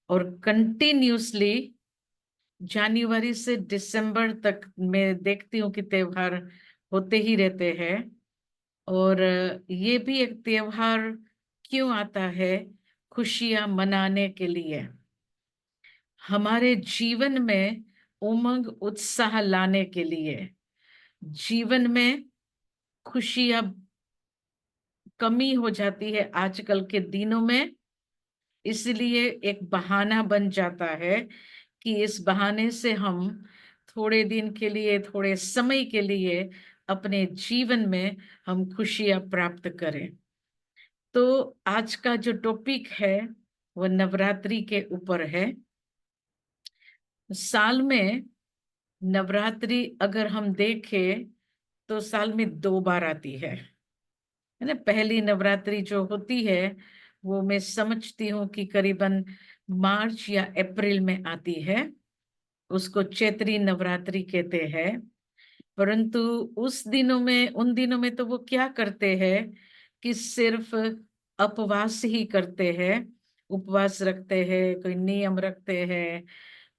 और कंटिन्यूसली जनवरी से दिसंबर तक मैं देखती हूँ कि त्योहार होते ही रहते हैं। और ये भी एक त्योहार क्यों आता है? खुशियां मनाने के लिए, हमारे जीवन में उमंग उत्साह लाने के लिए। जीवन में खुशियां कमी हो जाती है आजकल के दिनों में, इसलिए एक बहाना बन जाता है कि इस बहाने से हम थोड़े दिन के लिए, थोड़े समय के लिए अपने जीवन में हम खुशियां प्राप्त करें। तो आज का जो टॉपिक है वो नवरात्रि के ऊपर है। साल में नवरात्रि अगर हम देखें तो साल में 2 बार आती है ना। पहली नवरात्रि जो होती है वो मैं समझती हूँ कि करीबन मार्च या अप्रैल में आती है, उसको चैत्री नवरात्रि कहते हैं। परंतु उस दिनों में, उन दिनों में तो वो क्या करते हैं कि सिर्फ उपवास ही करते हैं। उपवास रखते हैं, कोई नियम रखते हैं,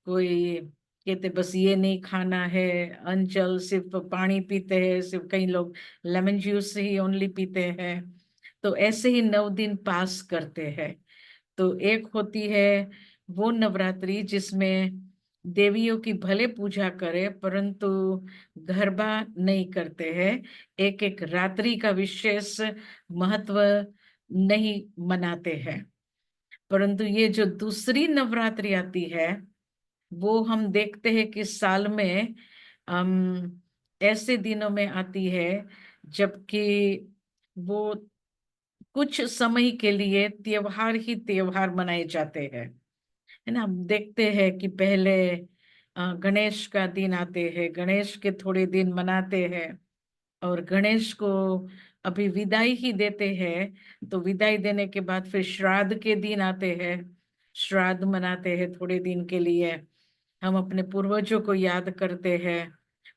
कोई कहते बस ये नहीं खाना है, अंचल सिर्फ पानी पीते हैं, सिर्फ कई लोग लेमन जूस ही ओनली पीते हैं। तो ऐसे ही 9 दिन पास करते हैं। तो एक होती है वो नवरात्रि जिसमें देवियों की भले पूजा करे परंतु गरबा नहीं करते हैं, एक एक रात्रि का विशेष महत्व नहीं मनाते हैं। परंतु ये जो दूसरी नवरात्रि आती है वो हम देखते हैं कि साल में ऐसे दिनों में आती है जबकि वो कुछ समय के लिए त्योहार ही त्योहार मनाए जाते हैं, है ना। हम देखते हैं कि पहले गणेश का दिन आते हैं, गणेश के थोड़े दिन मनाते हैं, और गणेश को अभी विदाई ही देते हैं। तो विदाई देने के बाद फिर श्राद्ध के दिन आते हैं, श्राद्ध मनाते हैं थोड़े दिन के लिए। हम अपने पूर्वजों को याद करते हैं,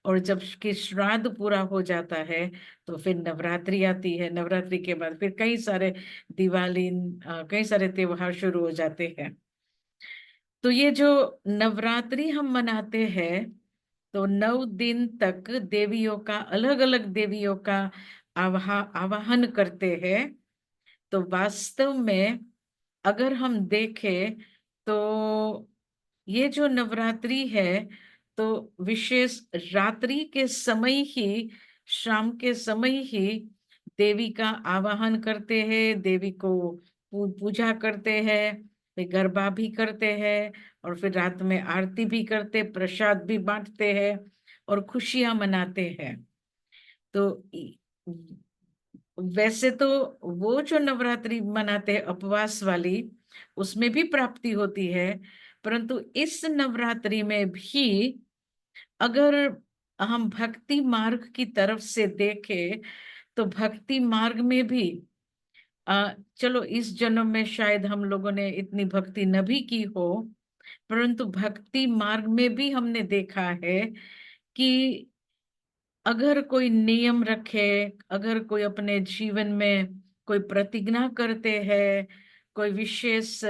और जब कि श्राद्ध पूरा हो जाता है तो फिर नवरात्रि आती है। नवरात्रि के बाद फिर कई सारे दिवाली, कई सारे त्योहार शुरू हो जाते हैं। तो ये जो नवरात्रि हम मनाते हैं तो 9 दिन तक देवियों का, अलग अलग देवियों का आवाहन करते हैं। तो वास्तव में अगर हम देखें तो ये जो नवरात्रि है तो विशेष रात्रि के समय ही, शाम के समय ही देवी का आवाहन करते हैं, देवी को पूजा करते हैं, फिर गरबा भी करते हैं, और फिर रात में आरती भी करते, प्रसाद भी बांटते हैं और खुशियां मनाते हैं। तो वैसे तो वो जो नवरात्रि मनाते हैं उपवास वाली, उसमें भी प्राप्ति होती है। परंतु इस नवरात्रि में भी अगर हम भक्ति मार्ग की तरफ से देखें तो भक्ति मार्ग में भी चलो इस जन्म में शायद हम लोगों ने इतनी भक्ति न भी की हो, परंतु भक्ति मार्ग में भी हमने देखा है कि अगर कोई नियम रखे, अगर कोई अपने जीवन में कोई प्रतिज्ञा करते हैं, कोई विशेष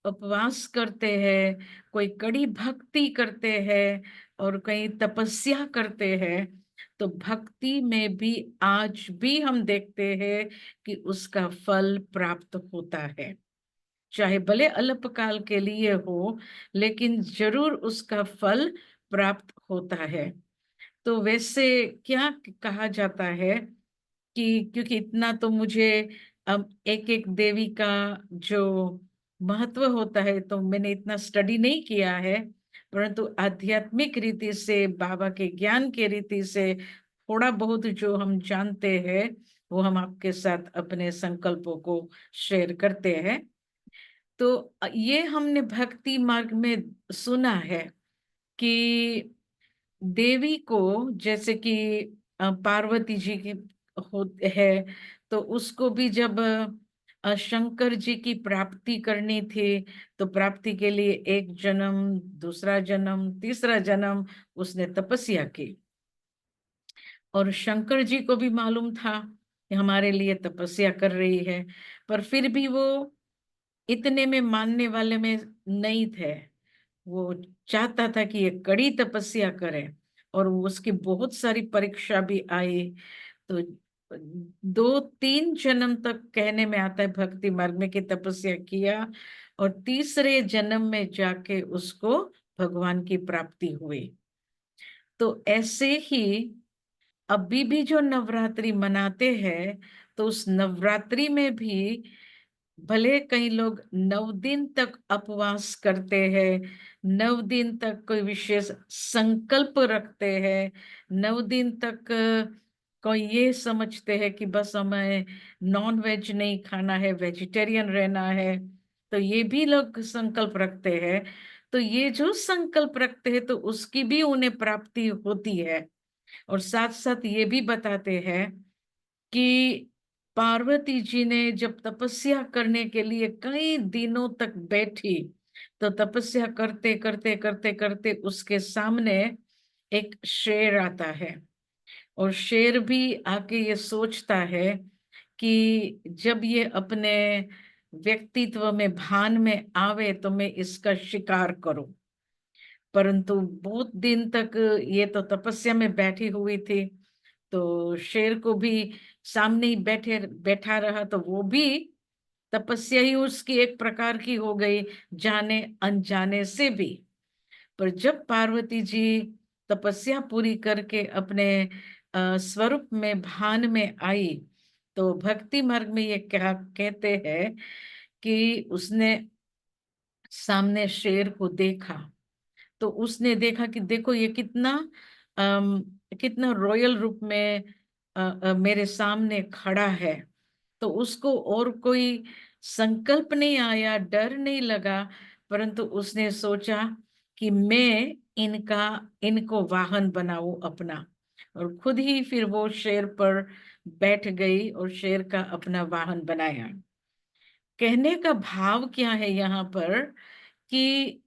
उपवास करते हैं, कोई कड़ी भक्ति करते हैं और कई तपस्या करते हैं, तो भक्ति में भी आज भी हम देखते हैं कि उसका फल प्राप्त होता है। चाहे भले अल्पकाल के लिए हो, लेकिन जरूर उसका फल प्राप्त होता है। तो वैसे क्या कहा जाता है कि क्योंकि इतना तो मुझे अब एक एक देवी का जो महत्व होता है तो मैंने इतना स्टडी नहीं किया है, परंतु आध्यात्मिक रीति से, बाबा के ज्ञान के रीति से थोड़ा बहुत जो हम जानते हैं वो हम आपके साथ अपने संकल्पों को शेयर करते हैं। तो ये हमने भक्ति मार्ग में सुना है कि देवी को, जैसे कि पार्वती जी की है, तो उसको भी जब शंकर जी की प्राप्ति करनी थी तो प्राप्ति के लिए एक जन्म, दूसरा जन्म, तीसरा जन्म उसने तपस्या की। और शंकर जी को भी मालूम था कि हमारे लिए तपस्या कर रही है, पर फिर भी वो इतने में मानने वाले में नहीं थे। वो चाहता था कि ये कड़ी तपस्या करे, और उसकी बहुत सारी परीक्षा भी आई। तो 2-3 जन्म तक कहने में आता है भक्ति मार्ग में कि तपस्या किया, और तीसरे जन्म में जाके उसको भगवान की प्राप्ति हुई। तो ऐसे ही अभी भी जो नवरात्रि मनाते हैं, तो उस नवरात्रि में भी भले कई लोग 9 दिन तक उपवास करते हैं, 9 दिन तक कोई विशेष संकल्प रखते हैं, 9 दिन तक कोई ये समझते हैं कि बस हमें नॉन वेज नहीं खाना है, वेजिटेरियन रहना है, तो ये भी लोग संकल्प रखते हैं। तो ये जो संकल्प रखते हैं तो उसकी भी उन्हें प्राप्ति होती है। और साथ साथ ये भी बताते हैं कि पार्वती जी ने जब तपस्या करने के लिए कई दिनों तक बैठी, तो तपस्या करते करते करते करते उसके सामने एक शेर आता है। और शेर भी आके ये सोचता है कि जब ये अपने व्यक्तित्व में भान में आवे तो मैं इसका शिकार करूं। परंतु बहुत दिन तक ये तो तपस्या में बैठी हुई थी, तो शेर को भी सामने ही बैठा रहा, तो वो भी तपस्या ही उसकी एक प्रकार की हो गई, जाने अनजाने से भी। पर जब पार्वती जी तपस्या पूरी करके अपने स्वरूप में भान में आई, तो भक्ति मार्ग में ये क्या कहते हैं कि उसने सामने शेर को देखा। तो उसने देखा कि देखो ये कितना रॉयल रूप में मेरे सामने खड़ा है। तो उसको और कोई संकल्प नहीं आया, डर नहीं लगा, परंतु उसने सोचा कि मैं इनको वाहन बनाऊं अपना। और खुद ही फिर वो शेर पर बैठ गई और शेर का अपना वाहन बनाया। कहने का भाव क्या है यहाँ पर कि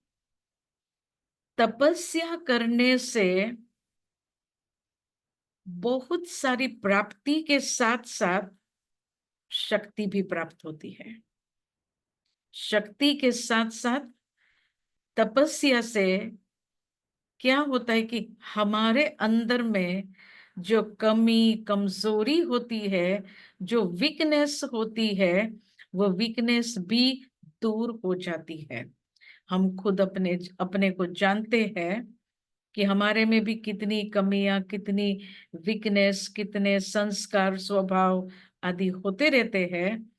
तपस्या करने से बहुत सारी प्राप्ति के साथ साथ शक्ति भी प्राप्त होती है। शक्ति के साथ साथ तपस्या से क्या होता है कि हमारे अंदर में जो कमी कमजोरी होती है, जो वीकनेस होती है, वो वीकनेस भी दूर हो जाती है। हम खुद अपने अपने को जानते हैं कि हमारे में भी कितनी कमियां, कितनी वीकनेस, कितने संस्कार, स्वभाव आदि होते रहते हैं।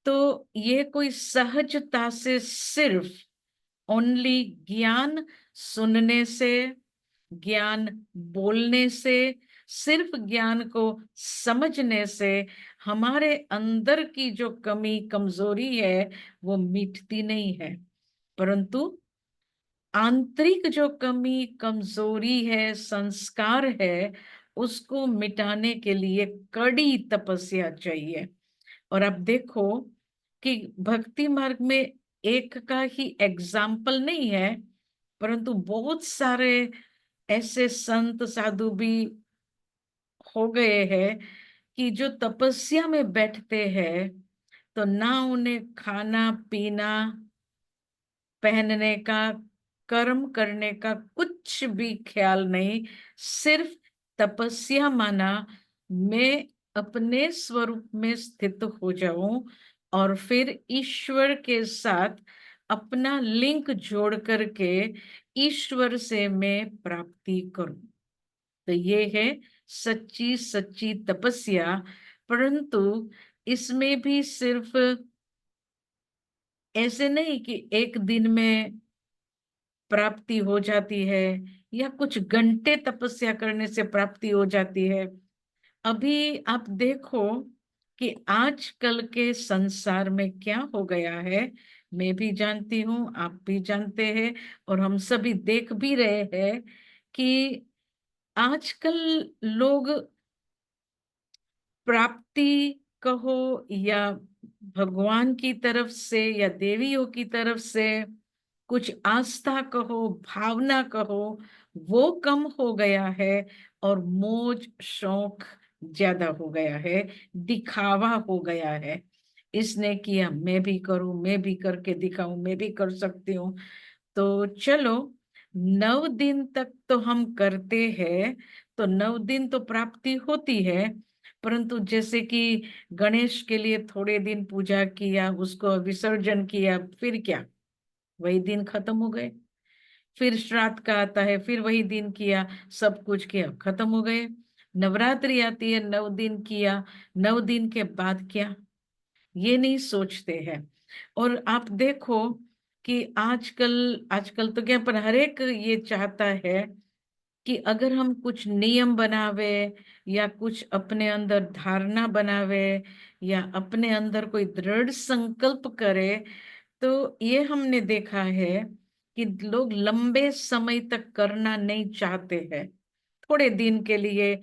तो ये कोई सहजता से सिर्फ ओनली ज्ञान सुनने से, ज्ञान बोलने से, सिर्फ ज्ञान को समझने से हमारे अंदर की जो कमी कमजोरी है वो मिटती नहीं है। परंतु आंतरिक जो कमी कमजोरी है, संस्कार है, उसको मिटाने के लिए कड़ी तपस्या चाहिए। और अब देखो कि भक्ति मार्ग में एक का ही एग्जाम्पल नहीं है, परंतु बहुत सारे ऐसे संत साधु भी हो गए हैं कि जो तपस्या में बैठते हैं तो ना उन्हें खाना पीना, पहनने का, कर्म करने का कुछ भी ख्याल नहीं। सिर्फ तपस्या माना मैं अपने स्वरूप में स्थित हो जाऊं और फिर ईश्वर के साथ अपना लिंक जोड़ करके ईश्वर से मैं प्राप्ति करूं। तो ये है सच्ची सच्ची तपस्या। परंतु इसमें भी सिर्फ ऐसे नहीं कि एक दिन में प्राप्ति हो जाती है या कुछ घंटे तपस्या करने से प्राप्ति हो जाती है। अभी आप देखो कि आजकल के संसार में क्या हो गया है। मैं भी जानती हूँ, आप भी जानते हैं, और हम सभी देख भी रहे हैं कि आजकल लोग प्राप्ति कहो या भगवान की तरफ से या देवियों की तरफ से कुछ आस्था कहो, भावना कहो, वो कम हो गया है और मौज शौक ज्यादा हो गया है, दिखावा हो गया है। इसने किया, मैं भी करूं, मैं भी करके दिखाऊं, मैं भी कर सकती हूँ। तो चलो, 9 दिन तक तो हम करते हैं, तो 9 दिन तो प्राप्ति होती है। परंतु जैसे कि गणेश के लिए थोड़े दिन पूजा किया, उसको विसर्जन किया, फिर क्या, वही दिन खत्म हो गए। फिर श्राद्ध का आता है, फिर वही दिन किया, सब कुछ किया, खत्म हो गए। नवरात्रि आती है, 9 दिन किया, 9 दिन के बाद क्या, ये नहीं सोचते हैं। और आप देखो कि आजकल आजकल तो क्या, पर हर एक ये चाहता है कि अगर हम कुछ नियम बनावे, या कुछ अपने अंदर धारणा बनावे, या अपने अंदर कोई दृढ़ संकल्प करे, तो ये हमने देखा है कि लोग लंबे समय तक करना नहीं चाहते हैं। थोड़े दिन के लिए,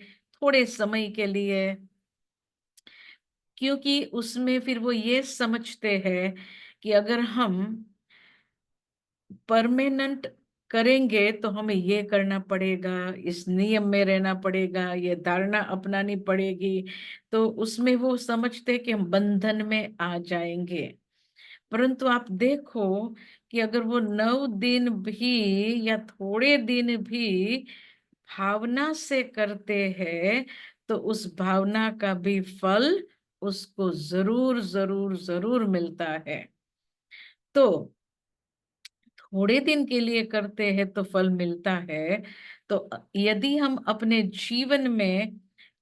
थोड़े समय के लिए, क्योंकि उसमें फिर वो ये समझते हैं कि अगर हम परमानेंट करेंगे तो हमें ये करना पड़ेगा, इस नियम में रहना पड़ेगा, ये धारणा अपनानी पड़ेगी। तो उसमें वो समझते हैं कि हम बंधन में आ जाएंगे। परंतु आप देखो कि अगर वो 9 दिन भी या थोड़े दिन भी भावना से करते हैं, तो उस भावना का भी फल उसको जरूर जरूर जरूर मिलता है। तो थोड़े दिन के लिए करते हैं तो फल मिलता है। तो यदि हम अपने जीवन में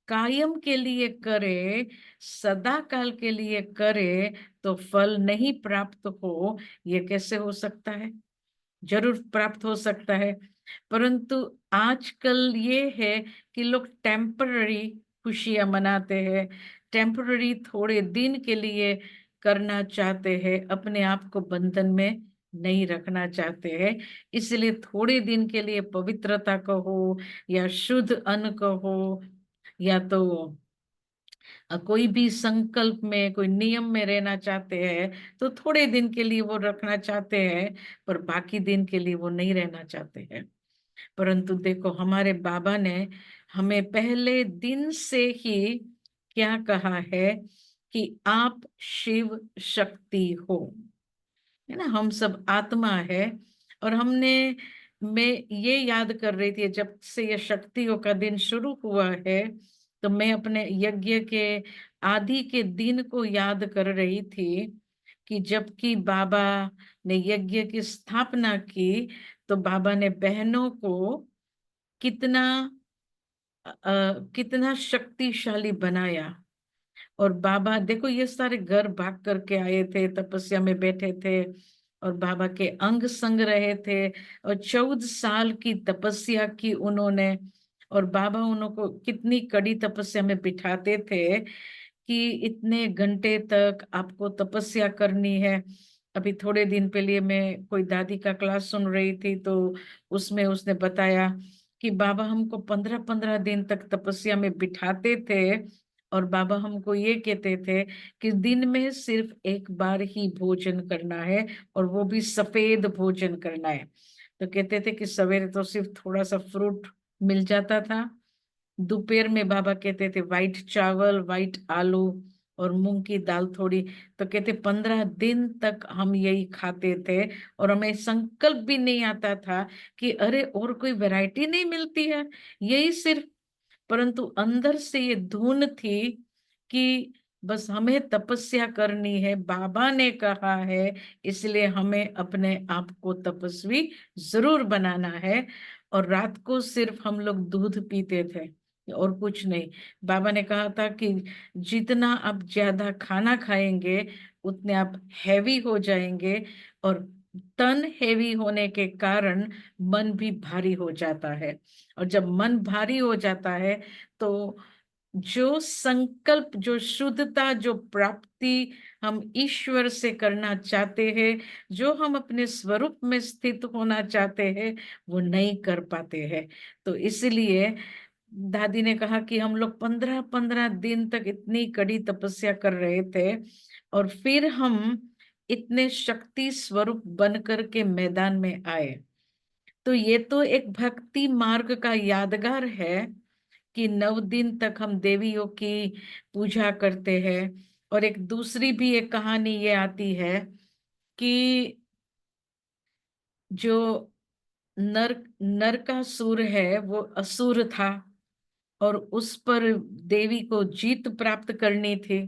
कायम के लिए करें, सदा काल के लिए करें, तो फल नहीं प्राप्त हो, ये कैसे हो सकता है? जरूर प्राप्त हो सकता है। परंतु आजकल ये है कि लोग टेम्पररी खुशियां मनाते हैं, टेम्पररी थोड़े दिन के लिए करना चाहते हैं, अपने आप को बंधन में नहीं रखना चाहते हैं। इसलिए थोड़े दिन के लिए पवित्रता कहो, या शुद्ध अन्न कहो, या तो कोई भी संकल्प में, कोई नियम में रहना चाहते हैं, तो थोड़े दिन के लिए वो रखना चाहते हैं, पर बाकी दिन के लिए वो नहीं रहना चाहते हैं। परंतु देखो, हमारे बाबा ने हमें पहले दिन से ही क्या कहा है कि आप शिव शक्ति हो, है ना, हम सब आत्मा है। और हमने, मैं ये याद कर रही थी जब से ये शक्तियों का दिन शुरू हुआ है, तो मैं अपने यज्ञ के आदि के दिन को याद कर रही थी कि जबकि बाबा ने यज्ञ की स्थापना की, तो बाबा ने बहनों को कितना कितना शक्तिशाली बनाया। और बाबा देखो, ये सारे घर भाग करके आए थे, तपस्या में बैठे थे, और बाबा के अंग संग रहे थे, और 14 साल की तपस्या की उन्होंने। और बाबा उनको कितनी कड़ी तपस्या में बिठाते थे कि इतने घंटे तक आपको तपस्या करनी है। अभी थोड़े दिन पहले मैं कोई दादी का क्लास सुन रही थी, तो उसमें उसने बताया कि बाबा हमको 15-15 दिन तक तपस्या में बिठाते थे, और बाबा हमको ये कहते थे कि दिन में सिर्फ एक बार ही भोजन करना है, और वो भी सफेद भोजन करना है। तो कहते थे कि सवेरे तो सिर्फ थोड़ा सा फ्रूट मिल जाता था, दोपहर में बाबा कहते थे वाइट चावल, वाइट आलू, और मूंग की दाल थोड़ी। तो कहते 15 दिन तक हम यही खाते थे, और हमें संकल्प भी नहीं आता था कि अरे और कोई वैरायटी नहीं मिलती है, यही सिर्फ। परंतु अंदर से ये धुन थी कि बस हमें तपस्या करनी है, बाबा ने कहा है, इसलिए हमें अपने आप को तपस्वी जरूर बनाना है। और रात को सिर्फ हम लोग दूध पीते थे, और कुछ नहीं। बाबा ने कहा था कि जितना आप ज्यादा खाना खाएंगे, उतने आप हैवी हो जाएंगे, और तन हैवी होने के कारण मन भी भारी हो जाता है। और जब मन भारी हो जाता है, तो जो संकल्प, जो शुद्धता, जो प्राप्ति हम ईश्वर से करना चाहते हैं, जो हम अपने स्वरूप में स्थित होना चाहते हैं, वो नहीं कर पाते हैं। तो इसलिए दादी ने कहा कि हम लोग 15-15 दिन तक इतनी कड़ी तपस्या कर रहे थे, और फिर हम इतने शक्ति स्वरूप बन करके मैदान में आए। तो ये तो एक भक्ति मार्ग का यादगार है कि 9 दिन तक हम देवियों की पूजा करते हैं, और एक दूसरी भी एक कहानी ये आती है कि जो नर नरकासुर है वो असुर था, और उस पर देवी को जीत प्राप्त करनी थी।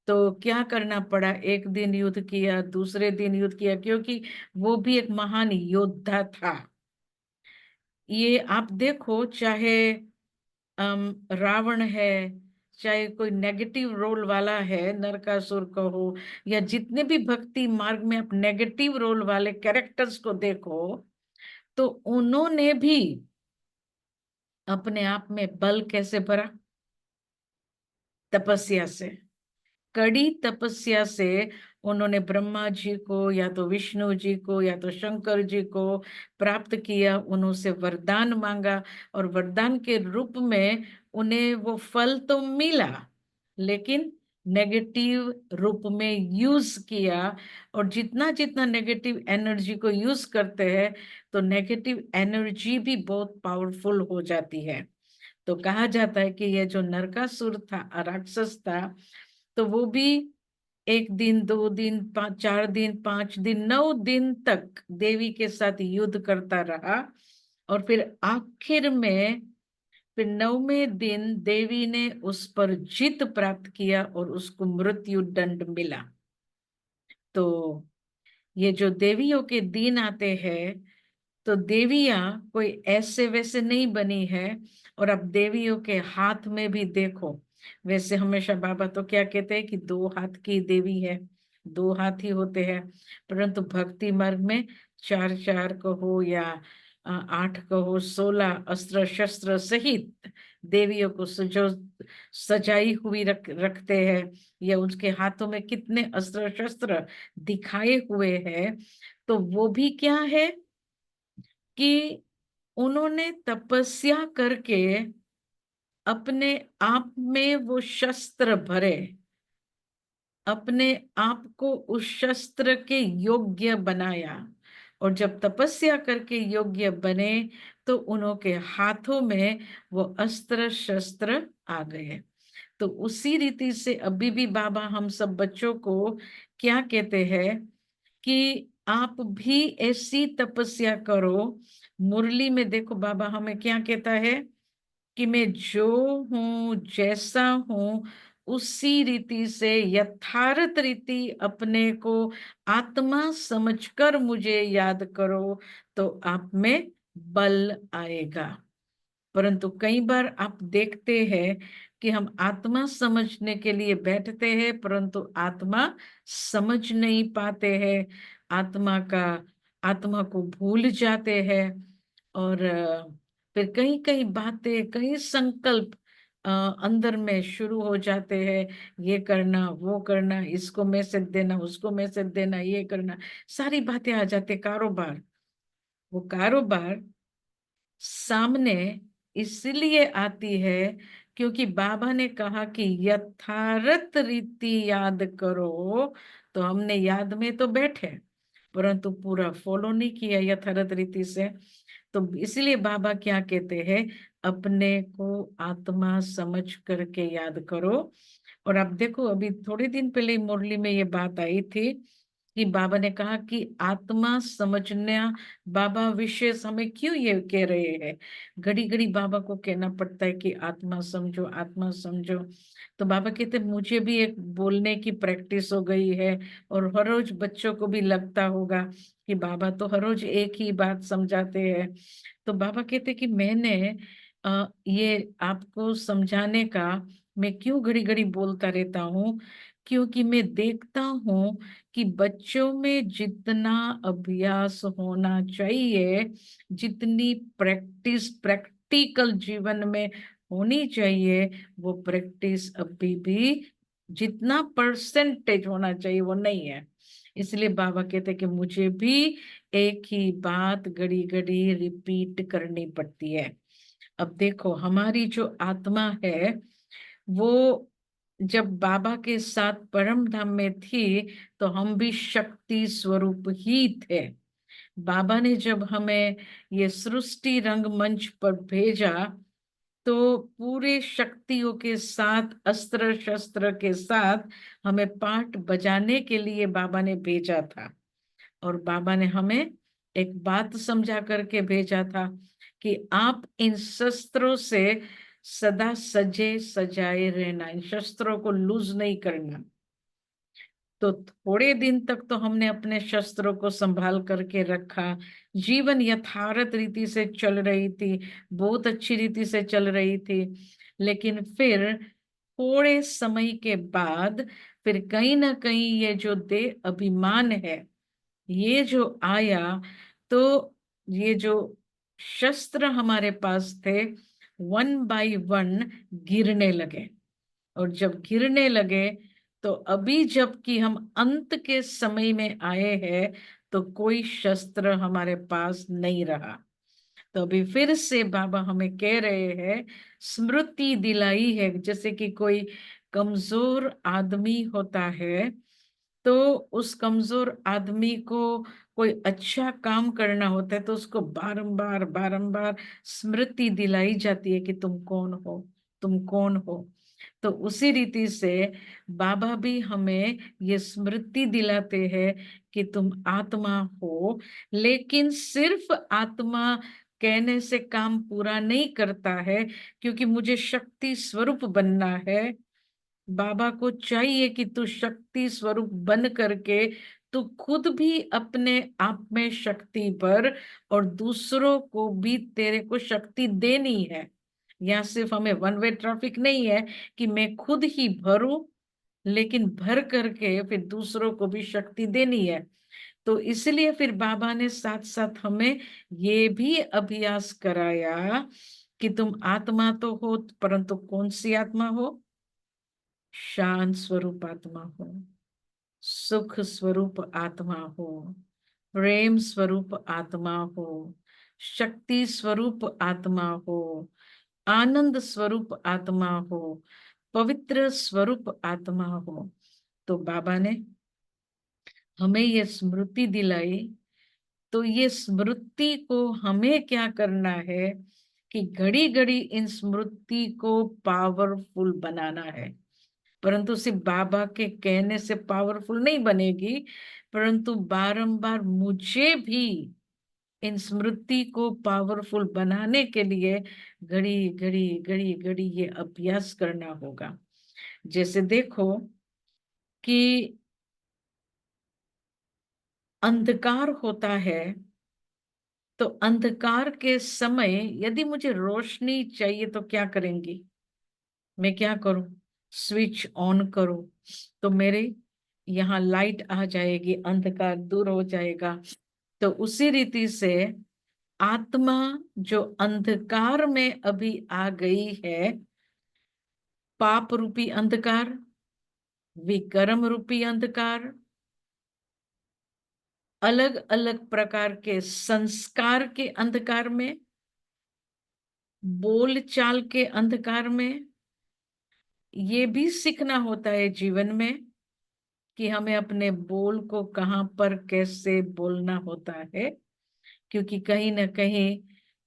तो क्या करना पड़ा, एक दिन युद्ध किया, दूसरे दिन युद्ध किया, क्योंकि वो भी एक महान योद्धा था। ये आप देखो, चाहे रावण है, चाहे कोई नेगेटिव रोल वाला है, नरकासुर कहो, या जितने भी भक्ति मार्ग में आप नेगेटिव रोल वाले कैरेक्टर्स को देखो, तो उन्होंने भी अपने आप में बल कैसे भरा? तपस्या से, कड़ी तपस्या से। उन्होंने ब्रह्मा जी को, या तो विष्णु जी को, या तो शंकर जी को प्राप्त किया, उनसे वरदान मांगा, और वरदान के रूप में उन्हें वो फल तो मिला, लेकिन नेगेटिव रूप में यूज किया। और जितना जितना नेगेटिव एनर्जी को यूज करते हैं, तो नेगेटिव एनर्जी भी बहुत पावरफुल हो जाती है। तो कहा जाता है कि ये जो नरकासुर था, राक्षस था, तो वो भी एक दिन, दो दिन, पांच, 4 दिन, 5 दिन, 9 दिन तक देवी के साथ युद्ध करता रहा। और फिर आखिर में, फिर 9वें दिन देवी ने उस पर जीत प्राप्त किया और उसको मृत्यु दंड मिला। तो ये जो देवियों के दिन आते हैं, तो देवियां कोई ऐसे वैसे नहीं बनी है। और अब देवियों के हाथ में भी देखो, वैसे हमेशा बाबा तो क्या कहते हैं कि 2 हाथ की देवी है, 2 हाथ ही होते हैं, परंतु भक्ति मार्ग में 4 4 कहो, या 8 कहो, 16 अस्त्र शस्त्र सहित देवियों को जो सजाई हुई रखते हैं, या उसके हाथों में कितने अस्त्र शस्त्र दिखाए हुए हैं। तो वो भी क्या है कि उन्होंने तपस्या करके अपने आप में वो शस्त्र भरे, अपने आप को उस शस्त्र के योग्य बनाया। और जब तपस्या करके योग्य बने, तो उनके हाथों में वो अस्त्र शस्त्र आ गए। तो उसी रीति से अभी भी बाबा हम सब बच्चों को क्या कहते हैं कि आप भी ऐसी तपस्या करो। मुरली में देखो बाबा हमें क्या कहता है कि मैं जो हूं, जैसा हूं, उसी रीति से यथार्थ रीति अपने को आत्मा समझकर मुझे याद करो, तो आप में बल आएगा। परंतु कई बार आप देखते हैं कि हम आत्मा समझने के लिए बैठते हैं, परंतु आत्मा समझ नहीं पाते हैं, आत्मा को भूल जाते हैं। और फिर कई कई बातें, कई संकल्प अंदर में शुरू हो जाते हैं, ये करना, वो करना, इसको मैसेज देना, उसको मैसेज देना, ये करना, सारी बातें आ जाते। कारोबार, वो कारोबार सामने इसलिए आती है क्योंकि बाबा ने कहा कि यथार्थ रीति याद करो। तो हमने याद में तो बैठे, परंतु पूरा फॉलो नहीं किया यथार्थ रीति से। तो इसलिए बाबा क्या कहते हैं, अपने को आत्मा समझ करके याद करो। और आप देखो, अभी थोड़े दिन पहले मुरली में ये बात आई थी कि बाबा ने कहा कि आत्मा समझना, बाबा विशेष हमें क्यों ये कह रहे हैं, घड़ी घड़ी बाबा को कहना पड़ता है कि आत्मा समझो, आत्मा समझो। तो बाबा कहते मुझे भी एक बोलने की प्रैक्टिस हो गई है, और हर रोज बच्चों को भी लगता होगा कि बाबा तो हर रोज एक ही बात समझाते हैं। तो बाबा कहते कि मैंने ये आपको समझाने का, मैं क्यों घड़ी घड़ी बोलता रहता हूँ, क्योंकि मैं देखता हूँ कि बच्चों में जितना अभ्यास होना चाहिए, जितनी प्रैक्टिस प्रैक्टिकल जीवन में होनी चाहिए, वो प्रैक्टिस अभी भी जितना परसेंटेज होना चाहिए वो नहीं है। इसलिए बाबा कहते कि मुझे भी एक ही बात घड़ी घड़ी रिपीट करनी पड़ती है। अब देखो, हमारी जो आत्मा है, वो जब बाबा के साथ परम धाम में थी, तो हम भी शक्ति स्वरूप ही थे। बाबा ने जब हमें ये सृष्टि रंगमंच पर भेजा, तो पूरे शक्तियों के साथ, अस्त्र शस्त्र के साथ हमें पाठ बजाने के लिए बाबा ने भेजा था। और बाबा ने हमें एक बात समझा करके भेजा था कि आप इन शस्त्रों से सदा सजे सजाए रहना, इन शस्त्रों को लूज नहीं करना। तो थोड़े दिन तक तो हमने अपने शस्त्रों को संभाल करके रखा, जीवन यथार्थ रीति से चल रही थी, बहुत अच्छी रीति से चल रही थी। लेकिन फिर थोड़े समय के बाद फिर कहीं ना कहीं ये जो देह अभिमान है, ये जो आया, तो ये जो शस्त्र हमारे पास थे, वन बाय वन गिरने लगे। और जब गिरने लगे, तो अभी जबकि हम अंत के समय में आए हैं, तो कोई शस्त्र हमारे पास नहीं रहा। तो अभी फिर से बाबा हमें कह रहे हैं, स्मृति दिलाई है। जैसे कि कोई कमजोर आदमी होता है, तो उस कमजोर आदमी को कोई अच्छा काम करना होता है, तो उसको बारंबार बारंबार स्मृति दिलाई जाती है कि तुम कौन हो, तुम कौन हो। तो उसी रीति से बाबा भी हमें ये स्मृति दिलाते हैं कि तुम आत्मा हो। लेकिन सिर्फ आत्मा कहने से काम पूरा नहीं करता है, क्योंकि मुझे शक्ति स्वरूप बनना है। बाबा को चाहिए कि तू शक्ति स्वरूप बन करके तू खुद भी अपने आप में शक्ति भर, और दूसरों को भी तेरे को शक्ति देनी है। यहाँ सिर्फ हमें वन वे ट्रैफिक नहीं है कि मैं खुद ही भरूं, लेकिन भर करके फिर दूसरों को भी शक्ति देनी है। तो इसलिए फिर बाबा ने साथ साथ हमें ये भी अभ्यास कराया कि तुम आत्मा तो हो, परंतु कौन सी आत्मा हो? शांत स्वरूप आत्मा हो, सुख स्वरूप आत्मा हो, प्रेम स्वरूप आत्मा हो, शक्ति स्वरूप आत्मा हो, आनंद स्वरूप आत्मा हो, पवित्र स्वरूप आत्मा हो। तो बाबा ने हमें ये स्मृति दिलाई। तो ये स्मृति को हमें क्या करना है कि घड़ी घड़ी इन स्मृति को पावरफुल बनाना है। परंतु सिर्फ बाबा के कहने से पावरफुल नहीं बनेगी, परंतु बारंबार मुझे भी इन स्मृति को पावरफुल बनाने के लिए घड़ी घड़ी घड़ी घड़ी ये अभ्यास करना होगा। जैसे देखो कि अंधकार होता है, तो अंधकार के समय यदि मुझे रोशनी चाहिए तो क्या करेंगी? मैं क्या करूं? स्विच ऑन करूं, तो मेरे यहाँ लाइट आ जाएगी, अंधकार दूर हो जाएगा। तो उसी रीति से आत्मा जो अंधकार में अभी आ गई है, पाप रूपी अंधकार, विकर्म रूपी अंधकार, अलग अलग प्रकार के संस्कार के अंधकार में, बोल चाल के अंधकार में, ये भी सीखना होता है जीवन में कि हमें अपने बोल को कहाँ पर कैसे बोलना होता है। क्योंकि कहीं ना कहीं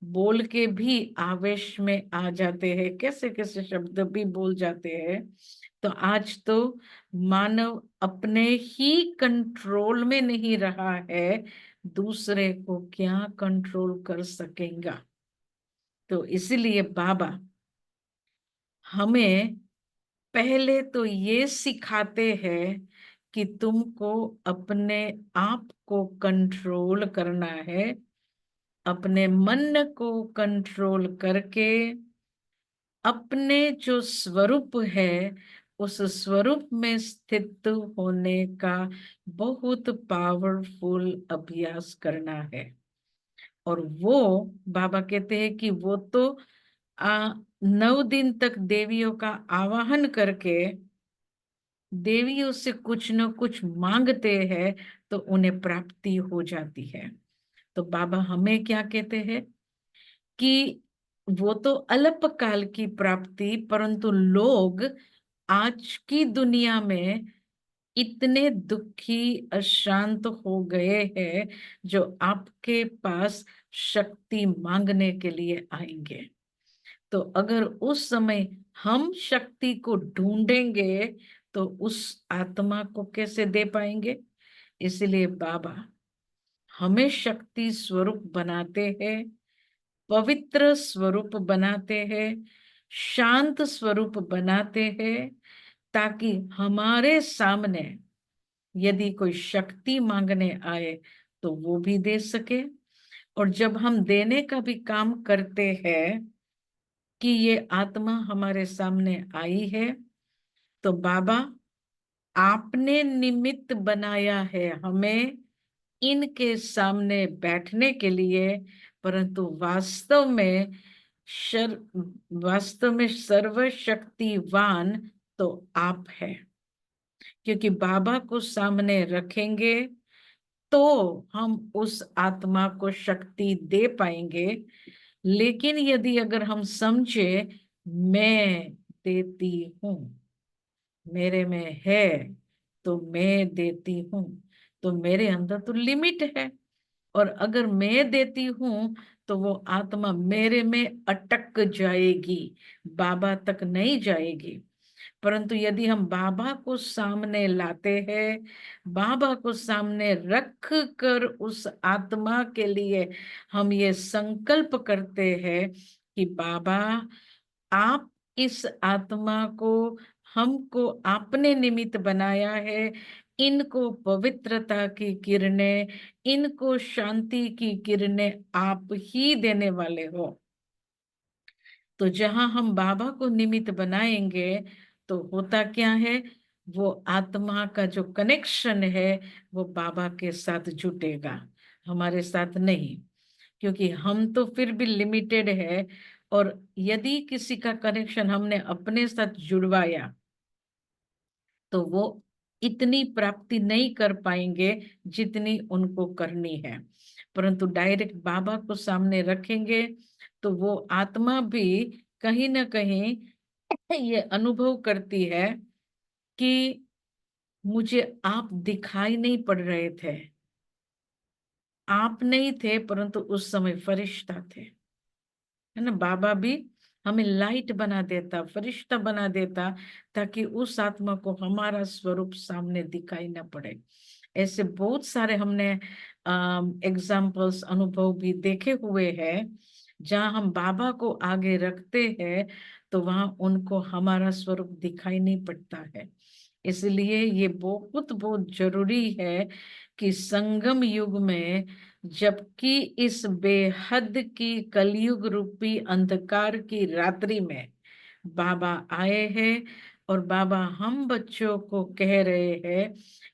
बोल के भी आवेश में आ जाते हैं, कैसे कैसे शब्द भी बोल जाते हैं। तो आज तो मानव अपने ही कंट्रोल में नहीं रहा है, दूसरे को क्या कंट्रोल कर सकेगा। तो इसीलिए बाबा हमें पहले तो ये सिखाते हैं कि तुमको अपने आप को कंट्रोल करना है, अपने मन को कंट्रोल करके अपने जो स्वरूप है उस स्वरूप में स्थित होने का बहुत पावरफुल अभ्यास करना है। और वो बाबा कहते हैं कि वो तो 9 दिन तक देवियों का आवाहन करके देवियों से कुछ न कुछ मांगते हैं, तो उन्हें प्राप्ति हो जाती है। तो बाबा हमें क्या कहते हैं कि वो तो अल्पकाल की प्राप्ति, परंतु लोग आज की दुनिया में इतने दुखी अशांत हो गए हैं जो आपके पास शक्ति मांगने के लिए आएंगे। तो अगर उस समय हम शक्ति को ढूंढेंगे तो उस आत्मा को कैसे दे पाएंगे? इसलिए बाबा हमें शक्ति स्वरूप बनाते हैं, पवित्र स्वरूप बनाते हैं, शांत स्वरूप बनाते हैं, ताकि हमारे सामने यदि कोई शक्ति मांगने आए तो वो भी दे सके। और जब हम देने का भी काम करते हैं कि ये आत्मा हमारे सामने आई है, तो बाबा आपने निमित्त बनाया है हमें इनके सामने बैठने के लिए, परंतु शर वास्तव में सर्वशक्तिवान तो आप है। क्योंकि बाबा को सामने रखेंगे तो हम उस आत्मा को शक्ति दे पाएंगे। लेकिन यदि अगर हम समझे मैं देती हूँ, मेरे में है तो मैं देती हूँ, तो मेरे अंदर तो लिमिट है। और अगर मैं देती हूँ तो वो आत्मा मेरे में अटक जाएगी, बाबा तक नहीं जाएगी। परंतु यदि हम बाबा को सामने लाते हैं, बाबा को सामने रख कर उस आत्मा के लिए हम ये संकल्प करते हैं कि बाबा आप इस आत्मा को, हमको आपने निमित्त बनाया है, इनको पवित्रता की किरणें, इनको शांति की किरणें आप ही देने वाले हो। तो जहां हम बाबा को निमित्त बनाएंगे तो होता क्या है, वो आत्मा का जो कनेक्शन है वो बाबा के साथ जुटेगा, हमारे साथ नहीं। क्योंकि हम तो फिर भी लिमिटेड है, और यदि किसी का कनेक्शन हमने अपने साथ जुड़वाया तो वो इतनी प्राप्ति नहीं कर पाएंगे जितनी उनको करनी है। परंतु डायरेक्ट बाबा को सामने रखेंगे तो वो आत्मा भी कहीं ना कहीं ये अनुभव करती है कि मुझे आप दिखाई नहीं पड़ रहे थे, आप नहीं थे, परंतु उस समय फरिश्ता थे। है ना, बाबा भी हमें लाइट बना देता, फरिश्ता बना देता, ताकि उस आत्मा को हमारा स्वरूप सामने दिखाई ना पड़े। ऐसे बहुत सारे हमने एग्जाम्पल्स, अनुभव भी देखे हुए हैं, जहाँ हम बाबा को आगे रखते हैं तो वहां उनको हमारा स्वरूप दिखाई नहीं पड़ता है। इसलिए ये बहुत बहुत जरूरी है कि संगम युग में, जबकि इस बेहद की कलयुग रूपी अंधकार की रात्रि में बाबा आए हैं, और बाबा हम बच्चों को कह रहे हैं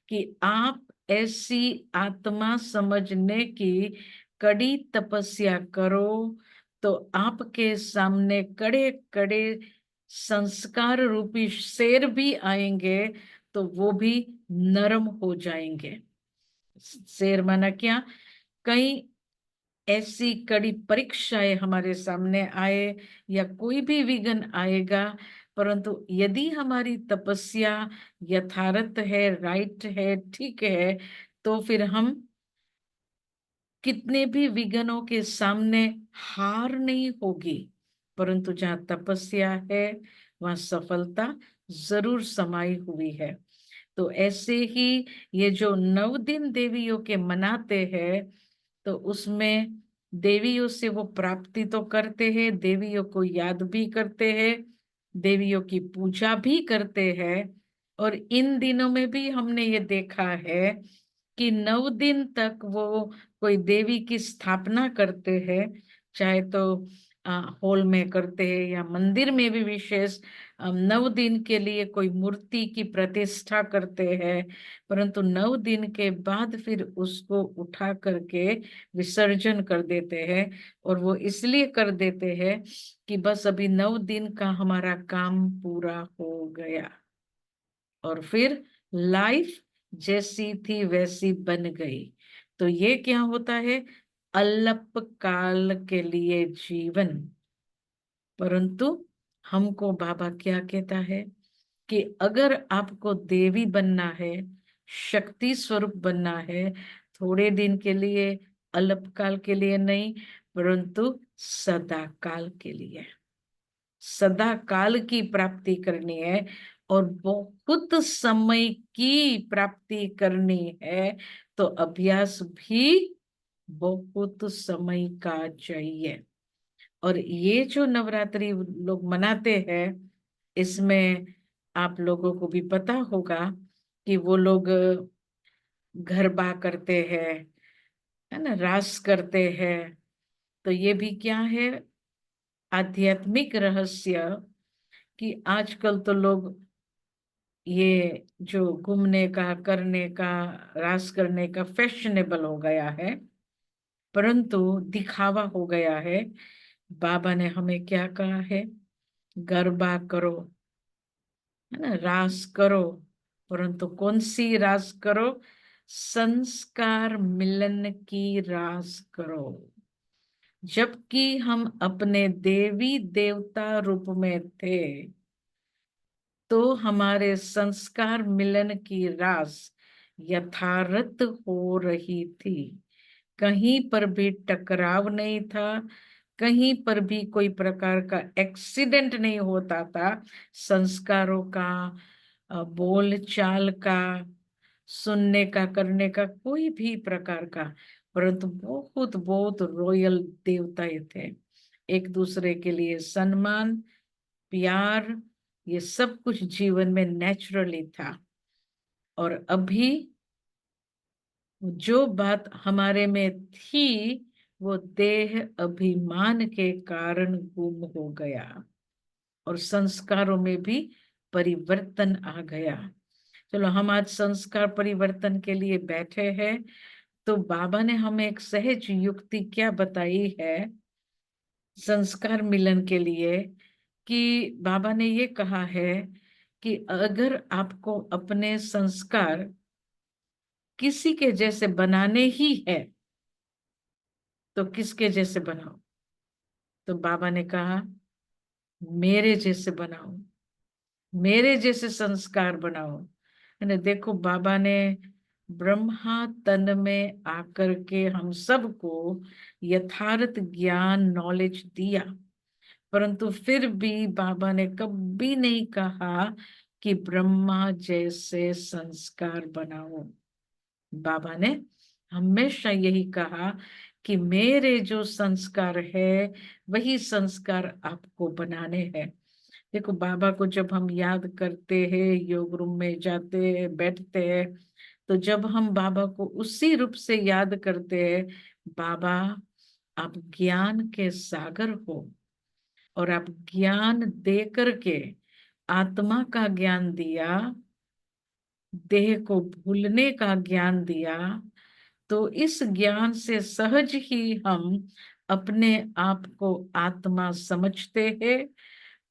कि आप ऐसी आत्मा समझने की कड़ी तपस्या करो, तो आपके सामने कड़े कड़े संस्कार रूपी शेर भी आएंगे तो वो भी नरम हो जाएंगे। शेर माना क्या, कई ऐसी कड़ी परीक्षाएं हमारे सामने आए या कोई भी विघ्न आएगा, परंतु यदि हमारी तपस्या यथार्थ है, राइट है, ठीक है, तो फिर हम कितने भी विघ्नों के सामने हार नहीं होगी। परंतु जहाँ तपस्या है वहां सफलता जरूर समाई हुई है। तो ऐसे ही ये जो 9 दिन देवियों के मनाते हैं, तो उसमें देवियों से वो प्राप्ति तो करते हैं, देवियों को याद भी करते हैं, देवियों की पूजा भी करते हैं। और इन दिनों में भी हमने ये देखा है कि 9 दिन तक वो कोई देवी की स्थापना करते हैं, चाहे तो हॉल में करते हैं या मंदिर में भी विशेष 9 दिन के लिए कोई मूर्ति की प्रतिष्ठा करते हैं। परंतु 9 दिन के बाद फिर उसको उठा करके विसर्जन कर देते हैं। और वो इसलिए कर देते हैं कि बस अभी 9 दिन का हमारा काम पूरा हो गया, और फिर लाइफ जैसी थी वैसी बन गई। तो ये क्या होता है, अल्पकाल के लिए जीवन। परंतु हमको बाबा क्या कहता है कि अगर आपको देवी बनना है, शक्ति स्वरूप बनना है, थोड़े दिन के लिए, अल्पकाल के लिए नहीं, परंतु सदा काल के लिए। सदा काल की प्राप्ति करनी है और बहुत समय की प्राप्ति करनी है, तो अभ्यास भी बहुत समय का चाहिए। और ये जो नवरात्रि लोग मनाते हैं, इसमें आप लोगों को भी पता होगा कि वो लोग गरबा करते हैं, है ना, रास करते हैं। तो ये भी क्या है, आध्यात्मिक रहस्य, कि आजकल तो लोग ये जो घूमने का, करने का, रास करने का फैशनेबल हो गया है, परंतु दिखावा हो गया है। बाबा ने हमें क्या कहा है, गरबा करो, है ना, रास करो, परंतु कौन सी रास करो, संस्कार मिलन की रास करो। जबकि हम अपने देवी देवता रूप में थे, तो हमारे संस्कार मिलन की रास यथार्थ हो रही थी। कहीं पर भी टकराव नहीं था, कहीं पर भी कोई प्रकार का एक्सीडेंट नहीं होता था। संस्कारों का, बोल चाल का, सुनने का, करने का, कोई भी प्रकार का, परंतु बहुत बहुत रॉयल देवता थे। एक दूसरे के लिए सम्मान, प्यार, ये सब कुछ जीवन में नेचुरली था। और अभी जो बात हमारे में थी, वो देह अभिमान के कारण गुम हो गया और संस्कारों में भी परिवर्तन आ गया। चलो, हम आज संस्कार परिवर्तन के लिए बैठे हैं, तो बाबा ने हमें एक सहज युक्ति क्या बताई है संस्कार मिलन के लिए, कि बाबा ने ये कहा है कि अगर आपको अपने संस्कार किसी के जैसे बनाने ही है, तो किसके जैसे बनाओ। तो बाबा ने कहा, मेरे जैसे बनाओ, मेरे जैसे संस्कार बनाओ। है ना, देखो बाबा ने ब्रह्मा तन में आकर के हम सबको यथार्थ ज्ञान, नॉलेज दिया, परंतु फिर भी बाबा ने कभी नहीं कहा कि ब्रह्मा जैसे संस्कार बनाओ। बाबा ने हमेशा यही कहा कि मेरे जो संस्कार है, वही संस्कार आपको बनाने हैं। देखो, बाबा को जब हम याद करते हैं, योग रूम में जाते हैं, बैठते हैं, तो जब हम बाबा को उसी रूप से याद करते हैं, बाबा आप ज्ञान के सागर हो और आप ज्ञान दे करके आत्मा का ज्ञान दिया, देह को भूलने का ज्ञान दिया। तो इस ज्ञान से सहज ही हम अपने आप को आत्मा समझते हैं,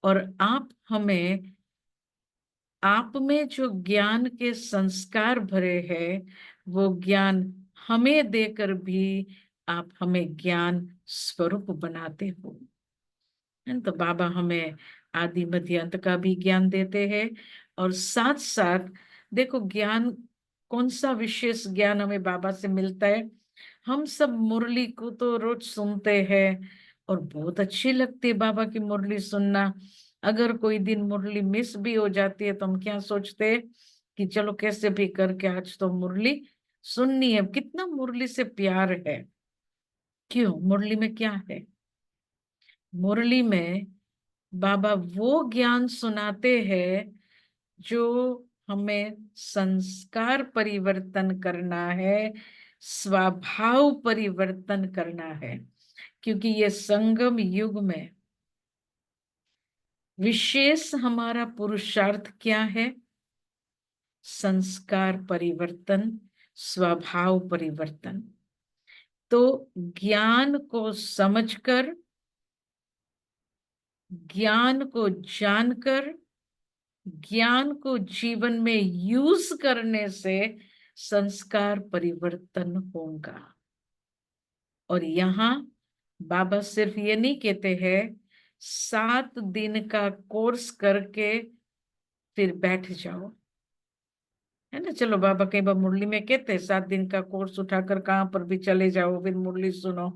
और आप हमें, आप में जो ज्ञान के संस्कार भरे हैं, वो ज्ञान हमें देकर भी आप हमें ज्ञान स्वरूप बनाते हो। तो बाबा हमें आदि मध्य अंत का भी ज्ञान देते हैं, और साथ साथ देखो, ज्ञान, कौन सा विशेष ज्ञान हमें बाबा से मिलता है। हम सब मुरली को तो रोज सुनते हैं और बहुत अच्छी लगती है बाबा की मुरली सुनना। अगर कोई दिन मुरली मिस भी हो जाती है, तो हम क्या सोचते हैं कि चलो कैसे भी करके आज तो मुरली सुननी है। कितना मुरली से प्यार है। क्यों? मुरली में क्या है? मुरली में बाबा वो ज्ञान सुनाते हैं जो हमें संस्कार परिवर्तन करना है, स्वभाव परिवर्तन करना है। क्योंकि ये संगम युग में विशेष हमारा पुरुषार्थ क्या है? संस्कार परिवर्तन, स्वभाव परिवर्तन। तो ज्ञान को समझकर, ज्ञान को जानकर, ज्ञान को जीवन में यूज करने से संस्कार परिवर्तन होगा। और यहाँ बाबा सिर्फ ये नहीं कहते हैं 7 दिन का कोर्स करके फिर बैठ जाओ, है ना। चलो, बाबा कई बार मुरली में कहते हैं 7 दिन का कोर्स उठाकर कहाँ पर भी चले जाओ, फिर मुरली सुनो,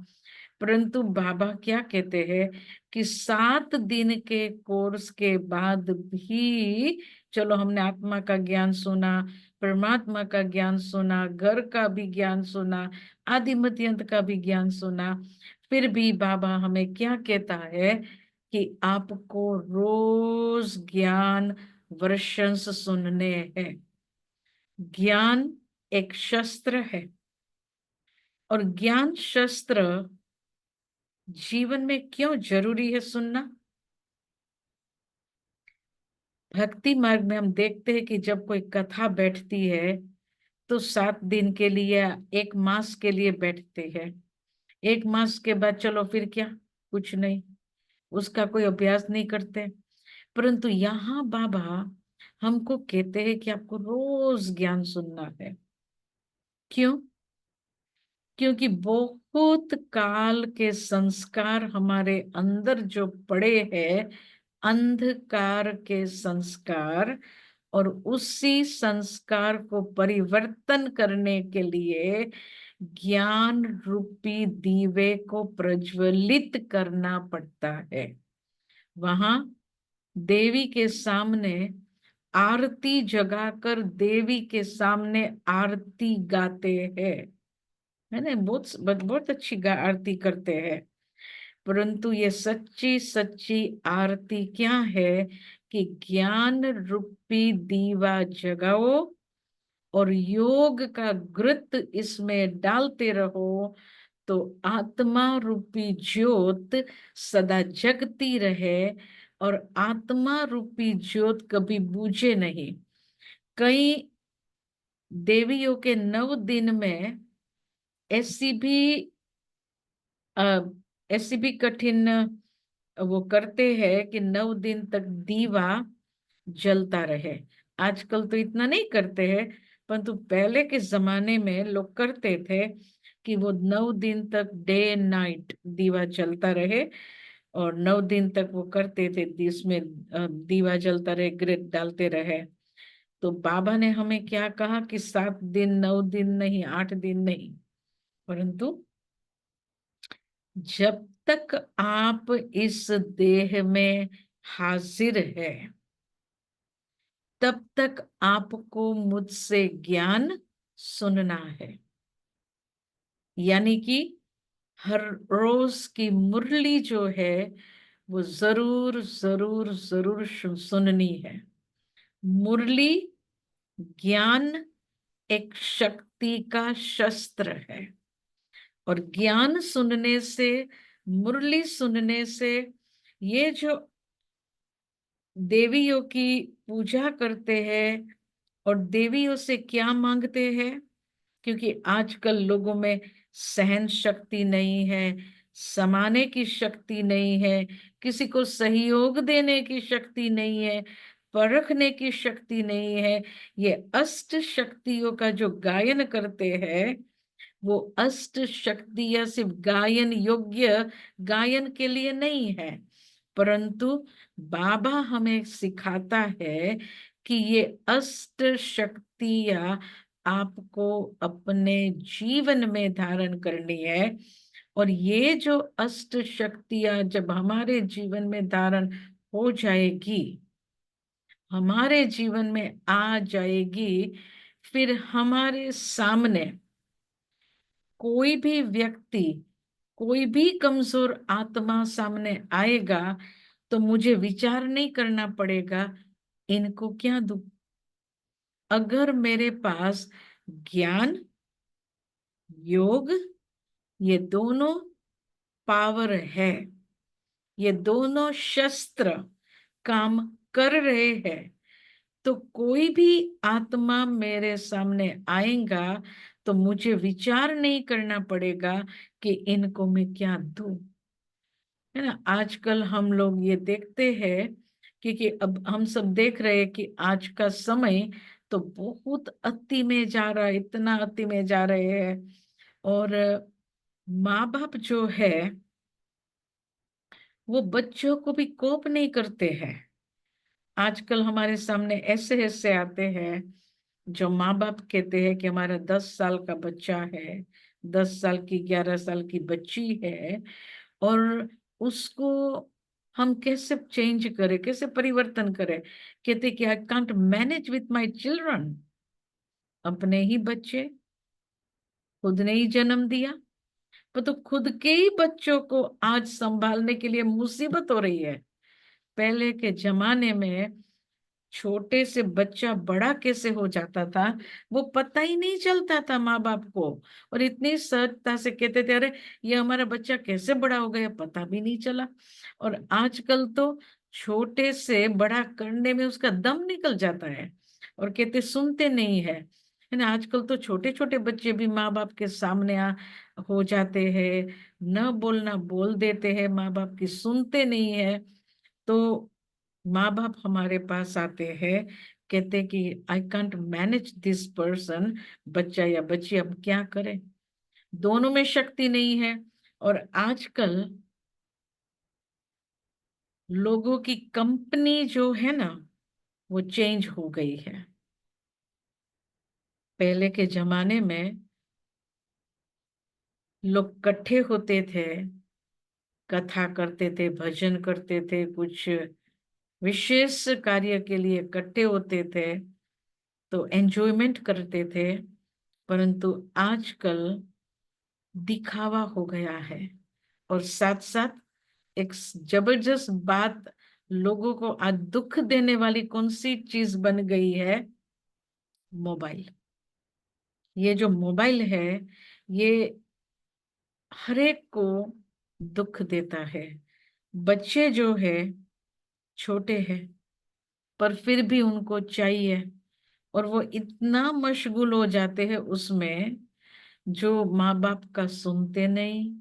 परंतु बाबा क्या कहते हैं कि 7 दिन के कोर्स के बाद भी, चलो हमने आत्मा का ज्ञान सुना, परमात्मा का ज्ञान सुना, घर का भी ज्ञान सुना, आदि मध्य अंत का भी ज्ञान सुना, फिर भी बाबा हमें क्या कहता है कि आपको रोज ज्ञान वर्षंस सुनने हैं। ज्ञान एक शस्त्र है, और ज्ञान शस्त्र जीवन में क्यों जरूरी है सुनना। भक्ति मार्ग में हम देखते हैं कि जब कोई कथा बैठती है तो 7 दिन के लिए, 1 मास के लिए बैठते हैं। 1 मास के बाद चलो फिर क्या, कुछ नहीं, उसका कोई अभ्यास नहीं करते। परंतु यहाँ बाबा हमको कहते हैं कि आपको रोज ज्ञान सुनना है। क्यों? क्योंकि बहुत काल के संस्कार हमारे अंदर जो पड़े हैं, अंधकार के संस्कार, और उसी संस्कार को परिवर्तन करने के लिए ज्ञान रूपी दीवे को प्रज्वलित करना पड़ता है। वहां देवी के सामने आरती जगाकर देवी के सामने आरती गाते हैं, है ना, बहुत बहुत अच्छी आरती करते हैं। परंतु ये सच्ची सच्ची आरती क्या है कि ज्ञान रूपी दीवा जगाओ और योग का घृत इसमें डालते रहो, तो आत्मा रूपी ज्योत सदा जगती रहे, और आत्मा रूपी ज्योत कभी बुझे नहीं। कई देवियों के 9 दिन में ऐसी भी अ, ऐसी भी कठिन वो करते हैं कि 9 दिन तक दीवा जलता रहे। आजकल तो इतना नहीं करते हैं, परंतु पहले के जमाने में लोग करते थे कि वो 9 दिन तक डे एंड नाइट दीवा जलता रहे, और 9 दिन तक वो करते थे, इसमें दीवा जलता रहे, ग्रिड डालते रहे। तो बाबा ने हमें क्या कहा कि 7 दिन, 9 दिन नहीं, 8 दिन नहीं, परंतु जब तक आप इस देह में हाजिर है, तब तक आपको मुझसे ज्ञान सुनना है। यानी कि हर रोज की मुरली जो है वो जरूर जरूर जरूर सुननी है। मुरली ज्ञान एक शक्ति का शस्त्र है, और ज्ञान सुनने से, मुरली सुनने से, ये जो देवियों की पूजा करते हैं और देवियों से क्या मांगते हैं, क्योंकि आजकल लोगों में सहन शक्ति नहीं है, समाने की शक्ति नहीं है, किसी को सहयोग देने की शक्ति नहीं है, परखने की शक्ति नहीं है। ये अष्ट शक्तियों का जो गायन करते हैं, वो अष्ट शक्तियां सिर्फ गायन योग्य गायन के लिए नहीं है, परंतु बाबा हमें सिखाता है कि ये अष्ट शक्तियां आपको अपने जीवन में धारण करनी है। और ये जो अष्ट शक्तियां जब हमारे जीवन में धारण हो जाएगी, हमारे जीवन में आ जाएगी, फिर हमारे सामने कोई भी व्यक्ति, कोई भी कमजोर आत्मा सामने आएगा तो मुझे विचार नहीं करना पड़ेगा इनको क्या दूं। अगर मेरे पास ज्ञान, योग, ये दोनों पावर है, ये दोनों शस्त्र काम कर रहे हैं, तो कोई भी आत्मा मेरे सामने आएगा तो मुझे विचार नहीं करना पड़ेगा कि इनको मैं क्या दूं, है ना। आजकल हम लोग ये देखते हैं, क्योंकि अब हम सब देख रहे हैं कि आज का समय तो बहुत अति में जा रहा है, इतना अति में जा रहे हैं। और माँ बाप जो है वो बच्चों को भी कोप नहीं करते हैं। आजकल हमारे सामने ऐसे ऐसे आते हैं जो माँ बाप कहते हैं कि हमारा 10 साल का बच्चा है, 10 साल की 11 साल की बच्ची है, और उसको हम कैसे चेंज करें, कैसे परिवर्तन करें। कहते कि I can't manage with my children. अपने ही बच्चे, खुद ने ही जन्म दिया, पर तो खुद के ही बच्चों को आज संभालने के लिए मुसीबत हो रही है। पहले के जमाने में छोटे से बच्चा बड़ा कैसे हो जाता था वो पता ही नहीं चलता था माँ बाप को, और इतनी सहजता से कहते थे, अरे ये हमारा बच्चा कैसे बड़ा हो गया, पता भी नहीं चला। और आजकल तो छोटे से बड़ा करने में उसका दम निकल जाता है, और कहते सुनते नहीं है ना। आजकल तो छोटे छोटे बच्चे भी माँ बाप के सामने हो जाते हैं, न बोलना बोल देते हैं, माँ बाप की सुनते नहीं है। तो माँ बाप हमारे पास आते हैं, कहते कि I can't manage this person, बच्चा या बच्ची, अब क्या करें। दोनों में शक्ति नहीं है। और आजकल लोगों की कंपनी जो है ना, वो चेंज हो गई है। पहले के जमाने में लोग इकट्ठे होते थे, कथा करते थे, भजन करते थे, कुछ विशेष कार्य के लिए इकट्ठे होते थे, तो एंजॉयमेंट करते थे। परंतु आजकल दिखावा हो गया है, और साथ साथ एक जबरदस्त बात, लोगों को आज दुख देने वाली कौन सी चीज बन गई है? मोबाइल। ये जो मोबाइल है, ये हर एक को दुख देता है। बच्चे जो है छोटे हैं, पर फिर भी उनको चाहिए, और वो इतना मशगूल हो जाते हैं उसमें, जो माँ बाप का सुनते नहीं।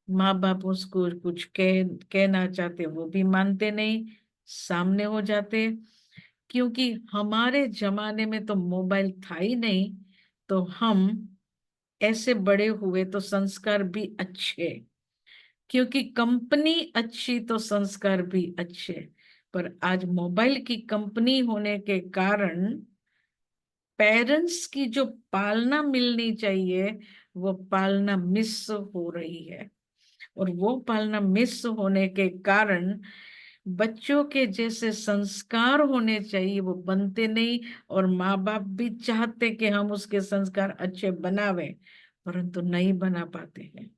माँ बाप उसको कुछ कहना चाहते वो भी मानते नहीं, सामने हो जाते। क्योंकि हमारे जमाने में तो मोबाइल था ही नहीं, तो हम ऐसे बड़े हुए तो संस्कार भी अच्छे, क्योंकि कंपनी अच्छी तो संस्कार भी अच्छे। पर आज मोबाइल की कंपनी होने के कारण पेरेंट्स की जो पालना मिलनी चाहिए, वो पालना मिस हो रही है। और वो पालना मिस होने के कारण बच्चों के जैसे संस्कार होने चाहिए वो बनते नहीं, और माँ बाप भी चाहते कि हम उसके संस्कार अच्छे बनावे, परंतु नहीं बना पाते हैं।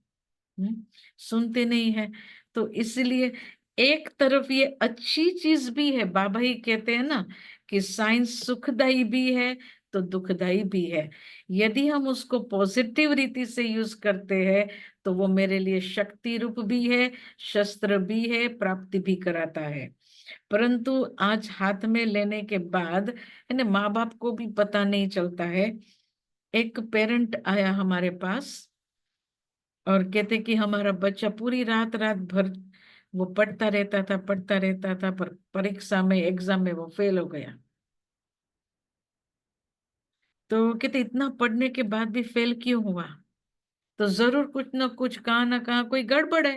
सुनते नहीं है। तो इसलिए एक तरफ ये अच्छी चीज भी है, बाबा ही कहते हैं ना कि साइंस सुखदाई भी है तो दुखदाई भी है। यदि हम उसको पॉजिटिव रीति से यूज करते हैं तो वो मेरे लिए शक्ति रूप भी है, शस्त्र भी है, प्राप्ति भी कराता है। परंतु आज हाथ में लेने के बाद है ना, माँ बाप को भी पता नहीं चलता है। एक पेरेंट आया हमारे पास और कहते कि हमारा बच्चा पूरी रात रात भर वो पढ़ता रहता था, पर परीक्षा में, एग्जाम में वो फेल हो गया। तो कहते इतना पढ़ने के बाद भी फेल क्यों हुआ? तो जरूर कुछ ना कुछ, कहाँ ना कहाँ कोई गड़बड़ है।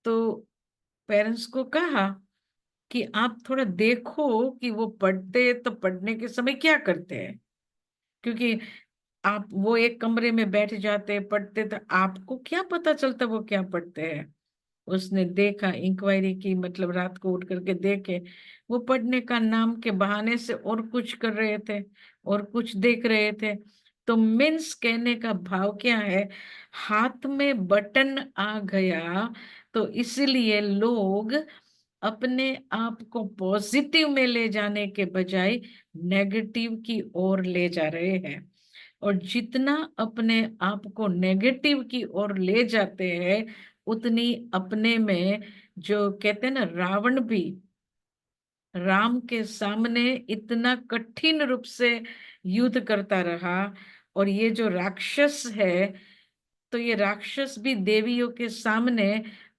तो पेरेंट्स को कहा कि आप थोड़ा देखो कि वो पढ़ते तो पढ़ने के समय क्या करते हैं, क्योंकि आप वो एक कमरे में बैठ जाते पढ़ते तो आपको क्या पता चलता वो क्या पढ़ते हैं। उसने देखा, इंक्वायरी की, मतलब रात को उठ करके देखे, वो पढ़ने का नाम के बहाने से और कुछ कर रहे थे, और कुछ देख रहे थे। तो मीन्स कहने का भाव क्या है, हाथ में बटन आ गया, तो इसलिए लोग अपने आप को पॉजिटिव में ले जाने के बजाय नेगेटिव की ओर ले जा रहे हैं। और जितना अपने आप को नेगेटिव की ओर ले जाते हैं, उतनी अपने में, जो कहते हैं ना, रावण भी राम के सामने इतना कठिन रूप से युद्ध करता रहा, और ये जो राक्षस है, तो ये राक्षस भी देवियों के सामने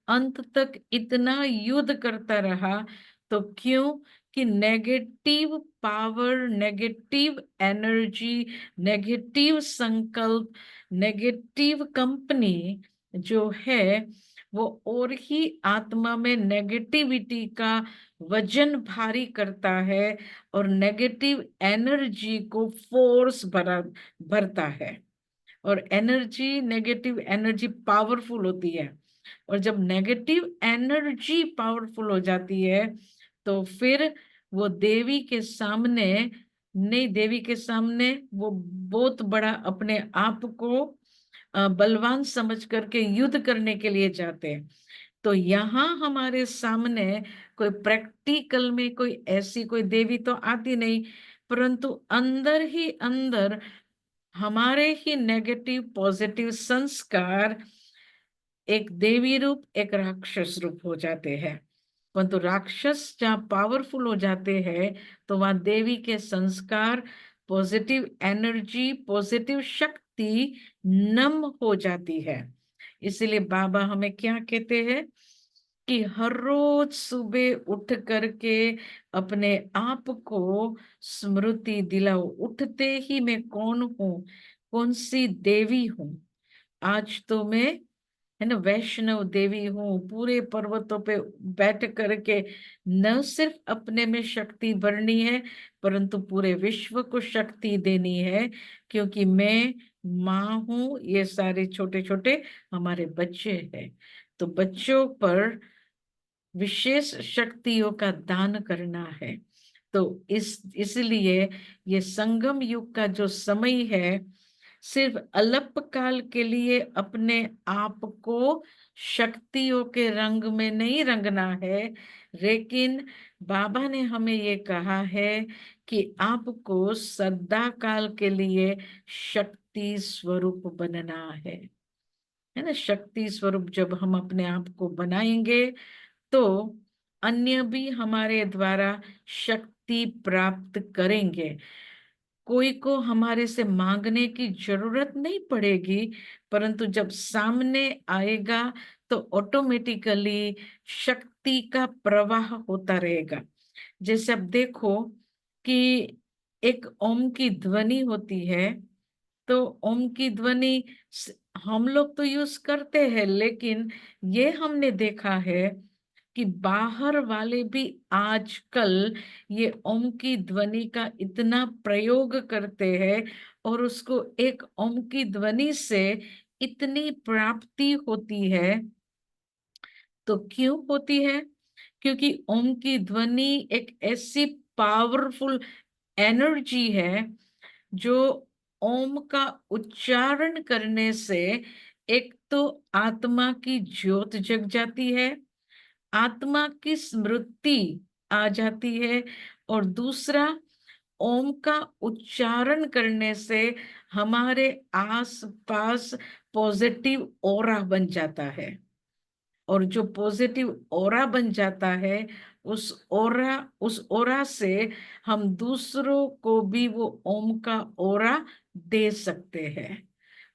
अंत तक इतना युद्ध करता रहा। तो क्यों? कि negative power, negative energy, negative संकल्प, नेगेटिव कंपनी जो है, वो और ही आत्मा में नेगेटिविटी का वजन भारी करता है, और नेगेटिव एनर्जी को फोर्स भरता है। और एनर्जी, नेगेटिव एनर्जी पावरफुल होती है। और जब नेगेटिव एनर्जी पावरफुल हो जाती है तो फिर वो देवी के सामने, नहीं, देवी के सामने वो बहुत बड़ा अपने आप को बलवान समझ करके युद्ध करने के लिए जाते हैं। तो यहाँ हमारे सामने कोई प्रैक्टिकल में कोई ऐसी कोई देवी तो आती नहीं, परंतु अंदर ही अंदर हमारे ही नेगेटिव पॉजिटिव संस्कार एक देवी रूप, एक राक्षस रूप हो जाते हैं। परंतु राक्षस जहाँ पावरफुल हो जाते हैं तो वहां देवी के संस्कार, पॉजिटिव एनर्जी, पॉजिटिव शक्ति नम हो जाती है। इसीलिए बाबा हमें क्या कहते हैं कि हर रोज सुबह उठ करके अपने आप को स्मृति दिलाओ, उठते ही मैं कौन हूँ, कौन सी देवी हूँ। आज तो मैं, है ना, वैष्णव देवी हूँ, पूरे पर्वतों पे बैठ करके न सिर्फ अपने में शक्ति भरनी है परंतु पूरे विश्व को शक्ति देनी है, क्योंकि मैं माँ हूँ, ये सारे छोटे छोटे हमारे बच्चे हैं। तो बच्चों पर विशेष शक्तियों का दान करना है। तो इसलिए ये संगम युग का जो समय है, सिर्फ अल्पकाल के लिए अपने आप को शक्तियों के रंग में नहीं रंगना है, लेकिन बाबा ने हमें ये कहा है कि आपको सदा काल के लिए शक्ति स्वरूप बनना है ना। शक्ति स्वरूप जब हम अपने आप को बनाएंगे तो अन्य भी हमारे द्वारा शक्ति प्राप्त करेंगे। कोई को हमारे से मांगने की जरूरत नहीं पड़ेगी, परंतु जब सामने आएगा तो ऑटोमेटिकली शक्ति का प्रवाह होता रहेगा। जैसे अब देखो कि एक ओम की ध्वनि होती है, तो ओम की ध्वनि हम लोग तो यूज करते हैं, लेकिन ये हमने देखा है कि बाहर वाले भी आजकल ये ओम की ध्वनि का इतना प्रयोग करते हैं और उसको एक ओम की ध्वनि से इतनी प्राप्ति होती है। तो क्यों होती है? क्योंकि ओम की ध्वनि एक ऐसी पावरफुल एनर्जी है जो ओम का उच्चारण करने से एक तो आत्मा की ज्योत जग जाती है, आत्मा की स्मृति आ जाती है, और दूसरा, ओम का उच्चारण करने से हमारे आस पास पॉजिटिव ऑरा बन जाता है। और जो पॉजिटिव ऑरा बन जाता है, उस ऑरा से हम दूसरों को भी वो ओम का ऑरा दे सकते हैं।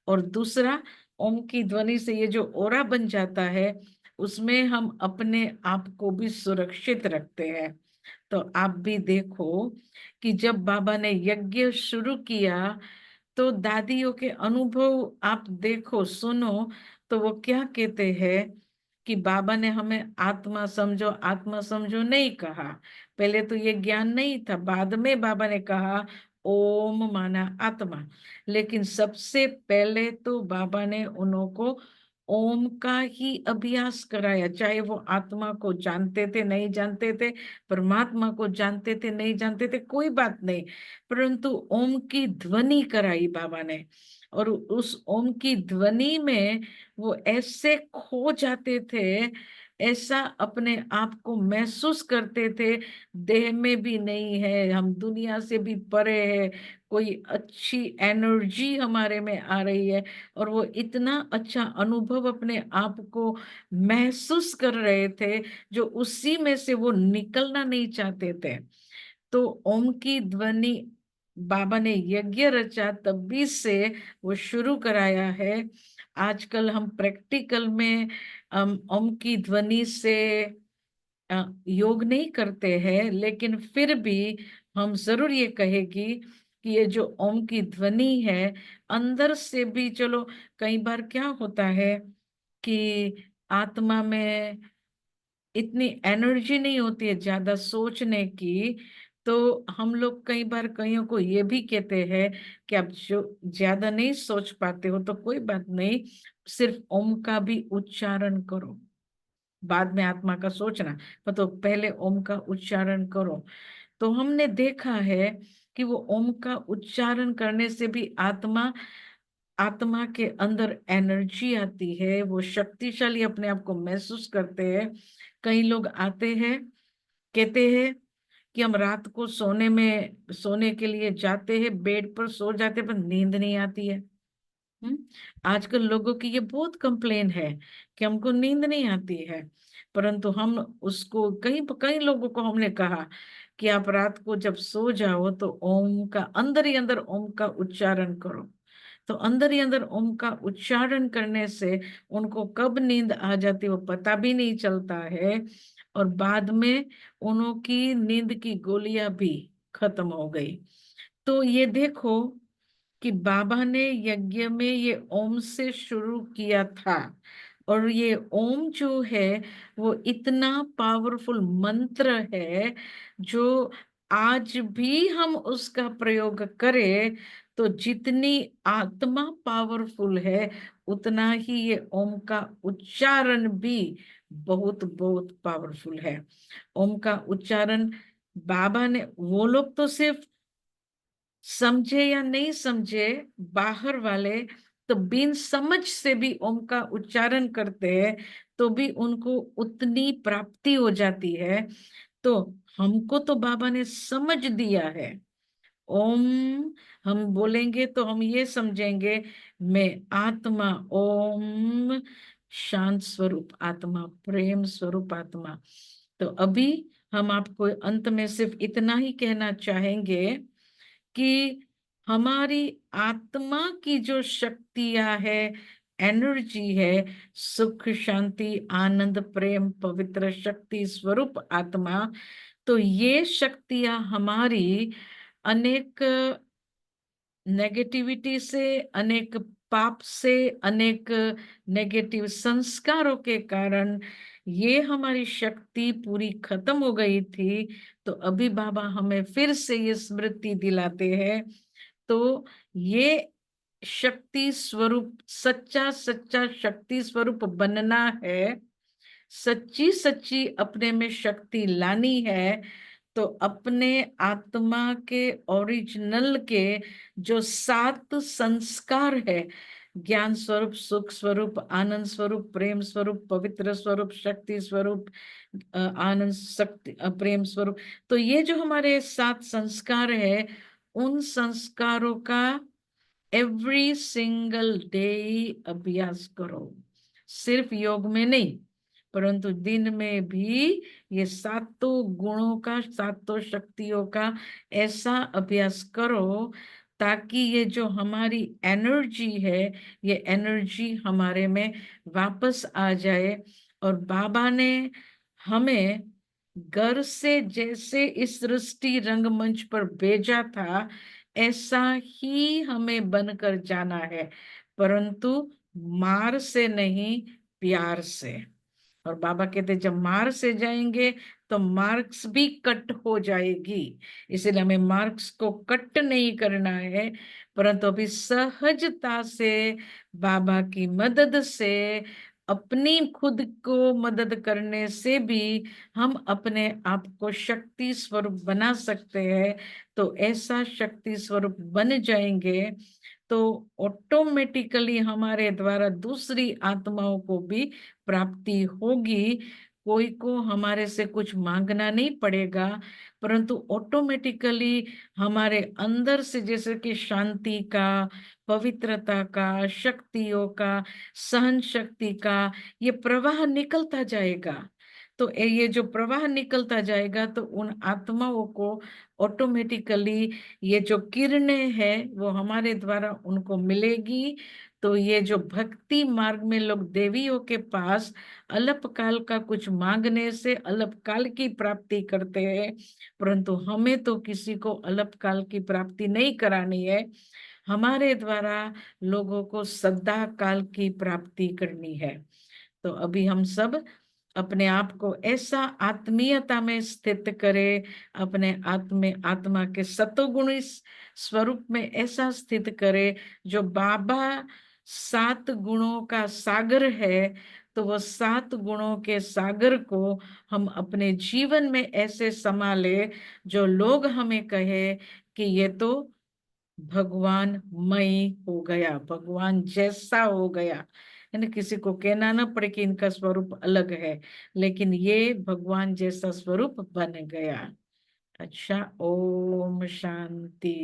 और दूसरा, ओम की ध्वनि से ये जो ऑरा बन जाता है उसमें हम अपने आप को भी सुरक्षित रखते हैं। तो आप भी देखो कि जब बाबा ने यज्ञ शुरू किया तो दादियों के अनुभव आप देखो, सुनो, तो वो क्या कहते हैं कि बाबा ने हमें आत्मा समझो, आत्मा समझो नहीं कहा। पहले तो ये ज्ञान नहीं था, बाद में बाबा ने कहा ओम माना आत्मा। लेकिन सबसे पहले तो बाबा ने उनको ओम का ही अभ्यास कराया, चाहे वो आत्मा को जानते थे नहीं जानते थे, परमात्मा को जानते थे नहीं जानते थे, कोई बात नहीं, परंतु ओम की ध्वनि कराई बाबा ने। और उस ओम की ध्वनि में वो ऐसे खो जाते थे, ऐसा अपने आप को महसूस करते थे, देह में भी नहीं है, हम दुनिया से भी परे है, कोई अच्छी एनर्जी हमारे में आ रही है, और वो इतना अच्छा अनुभव अपने आप को महसूस कर रहे थे जो उसी में से वो निकलना नहीं चाहते थे। तो ओम की ध्वनि बाबा ने यज्ञ रचा तभी से वो शुरू कराया है। आजकल हम प्रैक्टिकल में ओम की ध्वनि से योग नहीं करते हैं, लेकिन फिर भी हम जरूर ये कहेगी कि ये जो ओम की ध्वनि है अंदर से भी, चलो कई बार क्या होता है कि आत्मा में इतनी एनर्जी नहीं होती है ज्यादा सोचने की, तो हम लोग कई बार कईयों को ये भी कहते हैं कि आप जो ज्यादा नहीं सोच पाते हो तो कोई बात नहीं, सिर्फ ओम का भी उच्चारण करो, बाद में आत्मा का सोचना, पर तो पहले ओम का उच्चारण करो। तो हमने देखा है कि वो ओम का उच्चारण करने से भी आत्मा आत्मा के अंदर एनर्जी आती है, वो शक्तिशाली अपने आप को महसूस करते हैं। कई लोग आते हैं, कहते हैं कि हम रात को सोने के लिए जाते हैं, बेड पर सो जाते हैं, पर नींद नहीं आती है। हम्म आजकल लोगों की ये बहुत कंप्लेन है कि हमको नींद नहीं आती है। परंतु हम उसको कई कई लोगों को हमने कहा कि आप रात को जब सो जाओ तो ओम का अंदर ही अंदर ओम का उच्चारण करो। तो अंदर ही अंदर ओम का उच्चारण करने से उनको कब नींद आ जाती है वो पता भी नहीं चलता है, और बाद में उनकी नींद की गोलियां भी खत्म हो गई। तो ये देखो कि बाबा ने यज्ञ में ये ओम से शुरू किया था, और ये ओम जो है वो इतना पावरफुल मंत्र है, जो आज भी हम उसका प्रयोग करें तो जितनी आत्मा पावरफुल है उतना ही ये ओम का उच्चारण भी बहुत बहुत पावरफुल है। ओम का उच्चारण बाबा ने, वो लोग तो सिर्फ समझे या नहीं समझे, बाहर वाले तो बिन समझ से भी ओम का उच्चारण करते हैं तो भी उनको उतनी प्राप्ति हो जाती है। तो हमको तो बाबा ने समझ दिया है। ओम हम बोलेंगे तो हम ये समझेंगे, मैं आत्मा ओम, शांत स्वरूप आत्मा, प्रेम स्वरूप आत्मा। तो अभी हम आपको अंत में सिर्फ इतना ही कहना चाहेंगे कि हमारी आत्मा की जो शक्तियां है, एनर्जी है, सुख शांति आनंद प्रेम पवित्र शक्ति स्वरूप आत्मा, तो ये शक्तियां हमारी अनेक नेगेटिविटी से, अनेक पाप से, अनेक नेगेटिव संस्कारों के कारण ये हमारी शक्ति पूरी खत्म हो गई थी। तो अभी बाबा हमें फिर से ये स्मृति दिलाते हैं। तो ये शक्ति स्वरूप, सच्चा सच्चा शक्ति स्वरूप बनना है, सच्ची सच्ची अपने में शक्ति लानी है। तो अपने आत्मा के ओरिजिनल के जो 7 संस्कार है, ज्ञान स्वरूप, सुख स्वरूप, आनंद स्वरूप, प्रेम स्वरूप, पवित्र स्वरूप, शक्ति स्वरूप, आनंद शक्ति प्रेम स्वरूप, तो ये जो हमारे 7 संस्कार है, उन संस्कारों का एवरी सिंगल डे अभ्यास करो। सिर्फ योग में नहीं, परंतु दिन में भी ये 7 गुणों का, 7 शक्तियों का ऐसा अभ्यास करो ताकि ये जो हमारी एनर्जी है, ये एनर्जी हमारे में वापस आ जाए। और बाबा ने हमें घर से जैसे इस सृष्टि रंगमंच पर भेजा था, ऐसा ही हमें बनकर जाना है, परंतु मार से नहीं, प्यार से। और बाबा कहते जब मार से जाएंगे तो मार्क्स भी कट हो जाएगी, इसलिए हमें मार्क्स को कट नहीं करना है, परंतु अभी सहजता से बाबा की मदद से, अपनी खुद को मदद करने से भी हम अपने आप को शक्ति स्वरूप बना सकते हैं। तो ऐसा शक्ति स्वरूप बन जाएंगे तो ऑटोमेटिकली हमारे द्वारा दूसरी आत्माओं को भी प्राप्ति होगी। कोई को हमारे से कुछ मांगना नहीं पड़ेगा, परंतु ऑटोमेटिकली हमारे अंदर से जैसे कि शांति का, पवित्रता का, शक्तियों का, सहन शक्ति का ये प्रवाह निकलता जाएगा। तो ये जो प्रवाह निकलता जाएगा तो उन आत्माओं को ऑटोमेटिकली ये जो किरणें हैं वो हमारे द्वारा उनको मिलेगी। तो ये जो भक्ति मार्ग में लोग देवियों के पास अल्पकाल का कुछ मांगने से अल्पकाल की प्राप्ति करते हैं, परंतु हमें तो किसी को अल्पकाल की प्राप्ति नहीं करानी है, हमारे द्वारा लोगों को सदा काल की प्राप्ति करनी है। तो अभी हम सब अपने आप को ऐसा आत्मीयता में स्थित करे, अपने आत्मा के सतोगुणी स्वरूप में ऐसा स्थित करे। जो बाबा 7 गुणों का सागर है, तो वो 7 गुणों के सागर को हम अपने जीवन में ऐसे संभाले, जो लोग हमें कहे कि ये तो भगवान मई हो गया, भगवान जैसा हो गया। है ना, किसी को कहना ना पड़े कि इनका स्वरूप अलग है, लेकिन ये भगवान जैसा स्वरूप बन गया। अच्छा, ओम शांति।